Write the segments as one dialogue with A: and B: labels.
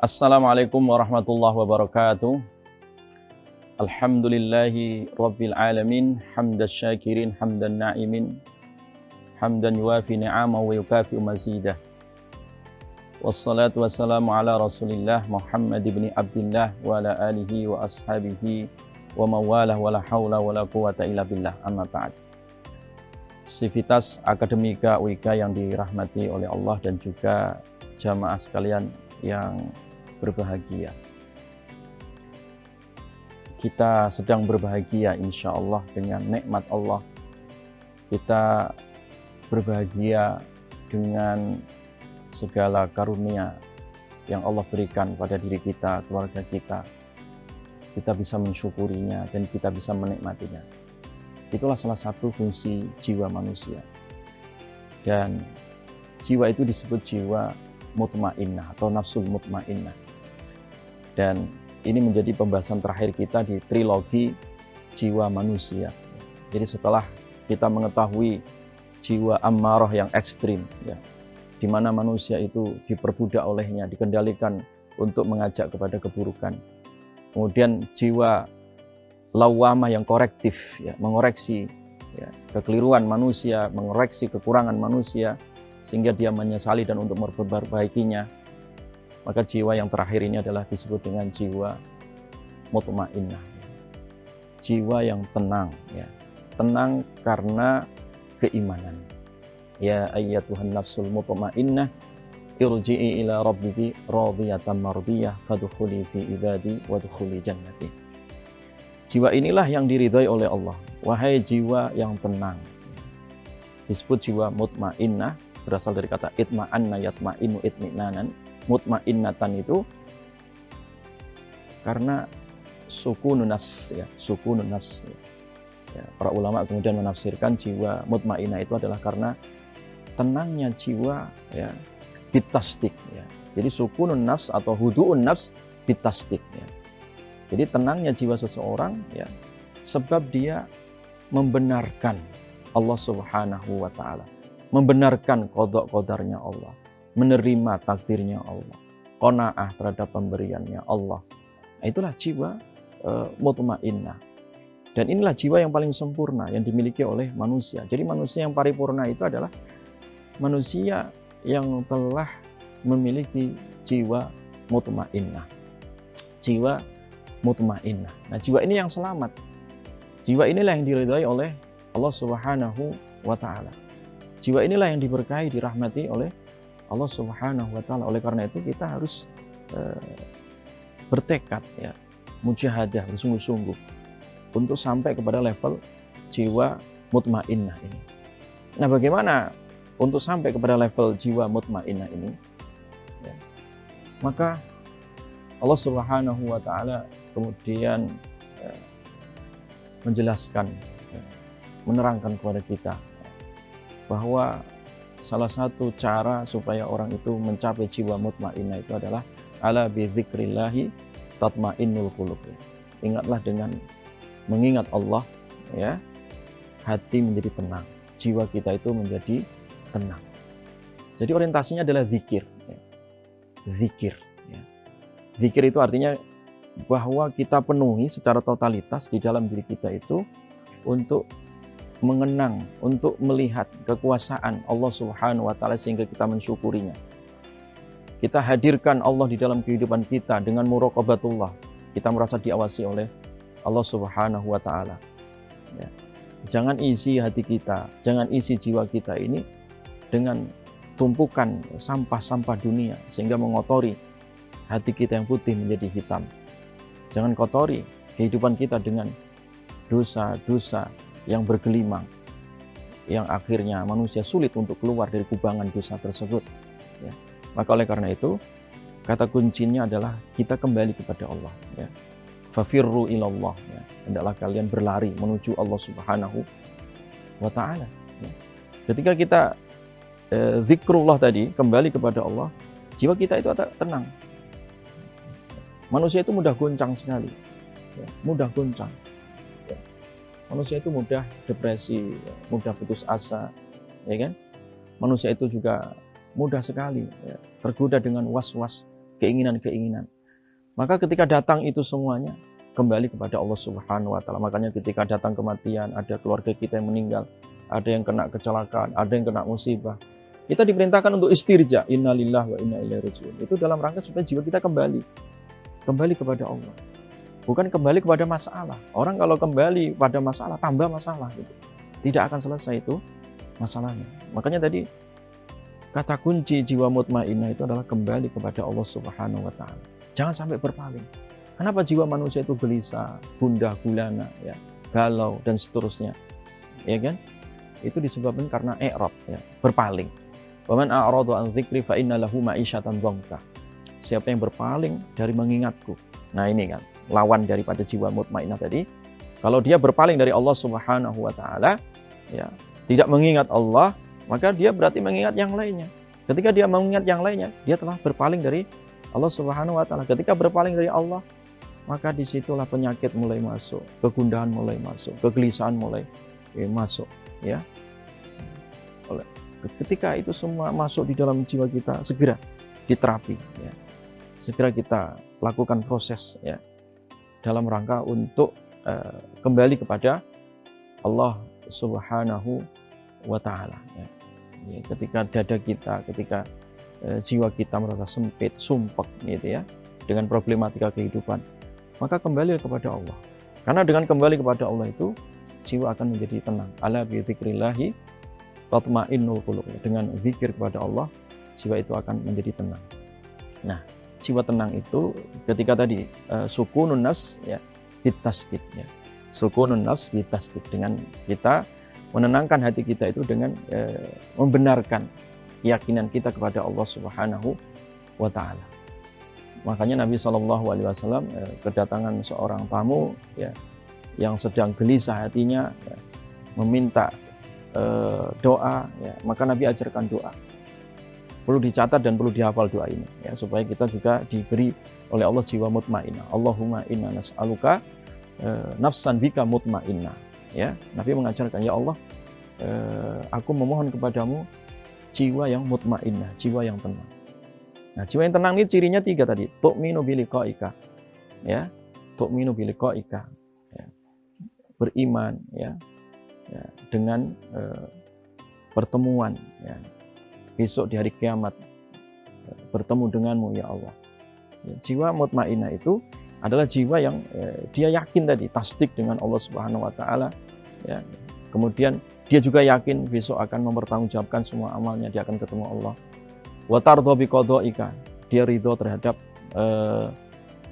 A: Assalamualaikum warahmatullahi wabarakatuh. Alhamdulillahi rabbil alamin, hamdan syakirin, hamdan na'imin, hamdan yuwafi ni'amahu wa yukafi'u mazidah. Wassalatu wassalamu ala Rasulillah Muhammad ibn Abdillah wa ala alihi wa ashabihi wa mawalah wa la hawla wa la quwata illa billah, amma ba'd. Sivitas Akademika UIK yang dirahmati oleh Allah dan juga jamaah sekalian yang berbahagia. Kita sedang berbahagia insya Allah dengan nikmat Allah. Kita berbahagia dengan segala karunia yang Allah berikan pada diri kita, keluarga kita. Kita bisa mensyukurinya dan kita bisa menikmatinya. Itulah salah satu fungsi jiwa manusia. Dan jiwa itu disebut jiwa mutmainnah atau nafsul mutmainnah. Dan ini menjadi pembahasan terakhir kita di trilogi jiwa manusia. Jadi setelah kita mengetahui jiwa ammarah yang ekstrim, ya, di mana manusia itu diperbudak olehnya, dikendalikan untuk mengajak kepada keburukan. Kemudian jiwa lawamah yang korektif, ya, mengoreksi ya, kekeliruan manusia, mengoreksi kekurangan manusia, sehingga dia menyesali dan untuk memperbaikinya. Maka jiwa yang terakhir ini adalah disebut dengan jiwa mutmainnah, jiwa yang tenang, ya. Tenang karena keimanan. Ya ayyatuhan nafsul mutmainnah irji'i ila rabbiki radiyatan mardiyah fadkhuli fi ibadi wadkhuli jannati. Jiwa inilah yang diridhai oleh Allah. Wahai jiwa yang tenang. Disebut jiwa mutmainnah berasal dari kata itma'anna yatma'innu itminanan. Mutmainnatan itu karena sukunun nafs, ya, sukunun nafs. Ya, para ulama kemudian menafsirkan jiwa mutmainnah itu adalah karena tenangnya jiwa, ya, bitasdik, ya. Jadi sukunun nafs atau hudu'un nafs bitasdik, ya. Jadi tenangnya jiwa seseorang, ya, sebab dia membenarkan Allah Subhanahu wa taala, membenarkan qada qadarnya Allah, menerima takdirnya Allah, qanaah terhadap pemberiannya Allah. Nah, itulah jiwa mutmainnah. Dan inilah jiwa yang paling sempurna yang dimiliki oleh manusia. Jadi manusia yang paripurna itu adalah manusia yang telah memiliki jiwa mutmainnah. Jiwa mutmainnah. Nah, jiwa ini yang selamat. Jiwa inilah yang diridhai oleh Allah Subhanahu wa taala. Jiwa inilah yang diberkahi, dirahmati oleh Allah Subhanahu wa taala. Oleh karena itu kita harus bertekad, ya, mujahadah, bersungguh-sungguh untuk sampai kepada level jiwa mutmainnah ini. Nah, bagaimana untuk sampai kepada level jiwa mutmainnah ini? Ya, maka Allah Subhanahu wa taala kemudian menjelaskan, ya, menerangkan kepada kita bahwa salah satu cara supaya orang itu mencapai jiwa mutmainnah itu adalah ala bidzikrillahi tatmainnul qulub. Ingatlah dengan mengingat Allah, ya, hati menjadi tenang, jiwa kita itu menjadi tenang. Jadi orientasinya adalah zikir, ya. Zikir, ya. Zikir itu artinya bahwa kita penuhi secara totalitas di dalam diri kita itu untuk mengenang, untuk melihat kekuasaan Allah Subhanahu wa taala sehingga kita mensyukurinya. Kita hadirkan Allah di dalam kehidupan kita dengan muraqabatullah. Kita merasa diawasi oleh Allah Subhanahu wa taala. Ya. Jangan isi hati kita, jangan isi jiwa kita ini dengan tumpukan sampah-sampah dunia sehingga mengotori hati kita yang putih menjadi hitam. Jangan kotori kehidupan kita dengan dosa-dosa yang bergelimang, yang akhirnya manusia sulit untuk keluar dari kubangan dosa tersebut, ya. Maka oleh karena itu kata kuncinya adalah kita kembali kepada Allah, ya. Fafirru ilallah, ya. Hendaklah kalian berlari menuju Allah Subhanahu wa taala, ya. Ketika kita zikrullah tadi, kembali kepada Allah, jiwa kita itu tenang. Manusia itu mudah goncang sekali, ya, mudah goncang. Manusia itu mudah depresi, mudah putus asa, ya kan? Manusia itu juga mudah sekali, ya, tergoda dengan was-was keinginan-keinginan. Maka ketika datang itu semuanya kembali kepada Allah Subhanahu wa taala. Makanya ketika datang kematian, ada keluarga kita yang meninggal, ada yang kena kecelakaan, ada yang kena musibah, kita diperintahkan untuk istirja, innalillahi wa inna ilaihi raji'un. Itu dalam rangka supaya jiwa kita kembali kepada Allah. Bukan kembali kepada masalah. Orang kalau kembali pada masalah, tambah masalah gitu. Tidak akan selesai itu masalahnya. Makanya tadi kata kunci jiwa mutmainnah itu adalah kembali kepada Allah Subhanahu wa taala. Jangan sampai berpaling. Kenapa jiwa manusia itu gelisah, gundah gulana, ya, galau dan seterusnya? Ya kan? Itu disebabkan karena i'rad, ya, berpaling. Wa man a'rada an dzikri fa inna lahu ma'isyatan dhanka. Siapa yang berpaling dari mengingatku. Nah, ini kan lawan daripada jiwa mutmainnah tadi. Kalau dia berpaling dari Allah Subhanahu wa taala, ya, tidak mengingat Allah, maka dia berarti mengingat yang lainnya. Ketika dia mengingat yang lainnya, dia telah berpaling dari Allah Subhanahu wa taala. Ketika berpaling dari Allah, maka disitulah penyakit mulai masuk, kegundahan mulai masuk, kegelisahan mulai masuk, ya. Ketika itu semua masuk di dalam jiwa kita, segera diterapi, ya. Segera kita lakukan proses, ya, dalam rangka untuk kembali kepada Allah Subhanahu wa taala, ya. Ketika dada kita, ketika jiwa kita merasa sempit, sumpek gitu ya, dengan problematika kehidupan, maka kembali kepada Allah. Karena dengan kembali kepada Allah itu jiwa akan menjadi tenang. Ala bi dzikrillahi tatmainnul qulub. Dengan zikir kepada Allah, jiwa itu akan menjadi tenang. Nah, jiwa tenang itu ketika tadi sukunun nafs, ya, bitasdid, ya. Sukunun nafs bitasdid, dengan kita menenangkan hati kita itu dengan membenarkan keyakinan kita kepada Allah Subhanahu wa taala. Makanya Nabi SAW kedatangan seorang tamu, ya, yang sedang gelisah hatinya, ya, meminta doa, ya, maka Nabi ajarkan doa. Perlu dicatat dan perlu dihafal doa ini, ya, supaya kita juga diberi oleh Allah jiwa mutmainnah. Allahumma inna nas'aluka nafsan bika mutmainnah. Ya, Nabi mengajarkan, ya Allah, aku memohon kepadamu jiwa yang mutmainnah, jiwa yang tenang. Nah, jiwa yang tenang ini cirinya 3 tadi. Tu'minu biliqa'ika, ya, tu'minu biliqa'ika, ya, beriman, ya, ya, dengan pertemuan, ya, besok di hari kiamat, bertemu denganmu ya Allah. Ya, jiwa mutmainnah itu adalah jiwa yang dia yakin tadi, tasdik dengan Allah Subhanahu wa taala, ya. Kemudian dia juga yakin besok akan mempertanggungjawabkan semua amalnya, dia akan ketemu Allah. Wa tardha bi qada'ika, dia ridho terhadap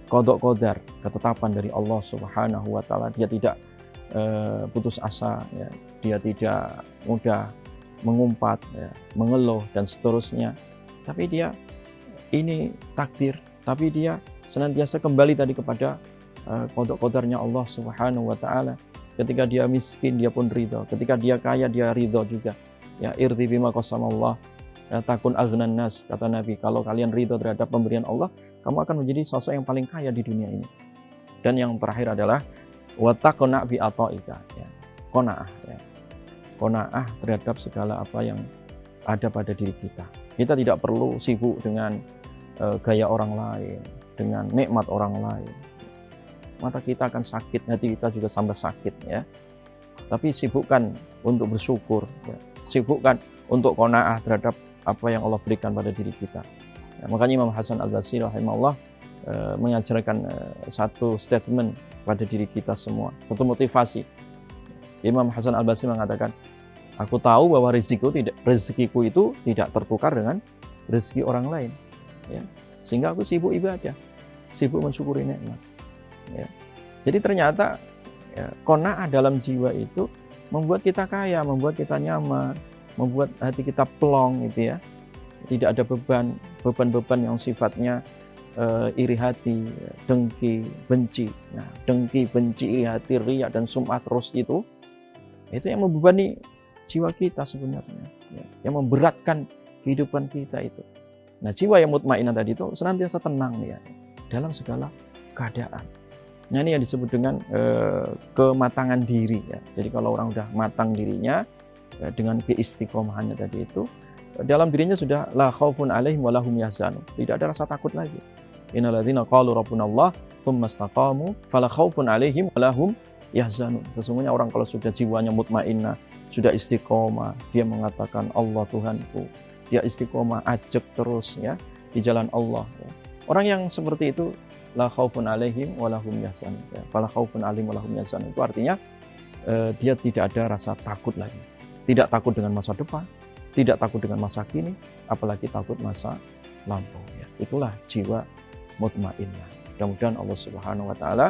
A: qada qadar, ketetapan dari Allah Subhanahu wa taala. Dia tidak putus asa, ya. Dia tidak mudah mengumpat, ya, mengeluh dan seterusnya. Tapi dia ini takdir, tapi dia senantiasa kembali tadi kepada qada qadarnya Allah Subhanahu wa taala. Ketika dia miskin, dia pun ridho. Ketika dia kaya, dia ridho juga. Ya, irdi bima qasamallah, ya, takun aghnan nas, kata Nabi. Kalau kalian ridho terhadap pemberian Allah, kamu akan menjadi sosok yang paling kaya di dunia ini. Dan yang terakhir adalah wa taqna bi ata'ika, ya. Qanaah, ya. Qanaah terhadap segala apa yang ada pada diri kita. Kita tidak perlu sibuk dengan gaya orang lain, dengan nikmat orang lain. Mata kita akan sakit, hati kita juga sampai sakit, ya. Tapi sibukkan untuk bersyukur, ya. Sibukkan untuk qanaah terhadap apa yang Allah berikan pada diri kita. Ya, makanya Imam Hasan Al-Basri rahimahullah mengajarkan satu statement pada diri kita semua, satu motivasi. Imam Hasan Al-Basri mengatakan, aku tahu bahwa rezekiku itu tidak tertukar dengan rezeki orang lain, ya. Sehingga aku sibuk ibadah, sibuk mensyukuri nikmat. Ya. Jadi ternyata, ya, qanaah dalam jiwa itu membuat kita kaya, membuat kita nyaman, membuat hati kita plong gitu ya. Tidak ada beban-beban yang sifatnya iri hati, dengki, benci. Nah, dengki, benci, iri hati, riya dan sum'ah terus itu yang membebani jiwa kita sebenarnya, ya, yang memberatkan kehidupan kita itu. Nah, jiwa yang mutmainnah tadi itu senantiasa tenang, ya, dalam segala keadaan. Nah, ini yang disebut dengan kematangan diri, ya. Jadi kalau orang udah matang dirinya, ya, dengan keistiqomahannya tadi itu, dalam dirinya sudah la khaufun alaihim wa lahum yahzanun. Tidak ada rasa takut lagi. Innal ladzina qalu rabbunallah tsumma istaqamu fala khaufun alaihim wa lahum yahzanun. Sesungguhnya orang kalau sudah jiwanya mutmainnah, sudah istiqomah, dia mengatakan Allah Tuhanku, dia istiqomah ajak terus ya di jalan Allah. Ya. Orang yang seperti itu la khaufun alaihim wa lahum yahzanun. Ya. Fala khaufun alaihim wa lahum yahzanun. Itu artinya dia tidak ada rasa takut lagi. Tidak takut dengan masa depan, tidak takut dengan masa kini, apalagi takut masa lampau. Ya. Itulah jiwa mutmainnah. Mudah-mudahan Allah Subhanahu wa taala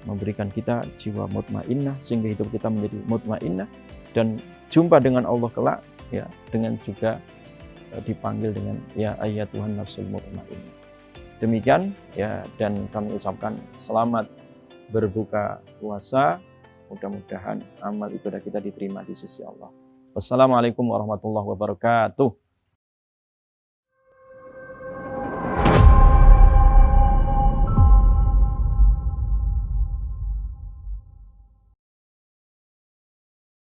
A: memberikan kita jiwa mutmainnah sehingga hidup kita menjadi mutmainnah dan jumpa dengan Allah kelak ya dengan juga dipanggil dengan ya ayyatuhan nafsul mutmainnah. Demikian ya, dan kami ucapkan selamat berbuka puasa. Mudah-mudahan amal ibadah kita diterima di sisi Allah. Wassalamualaikum warahmatullahi wabarakatuh.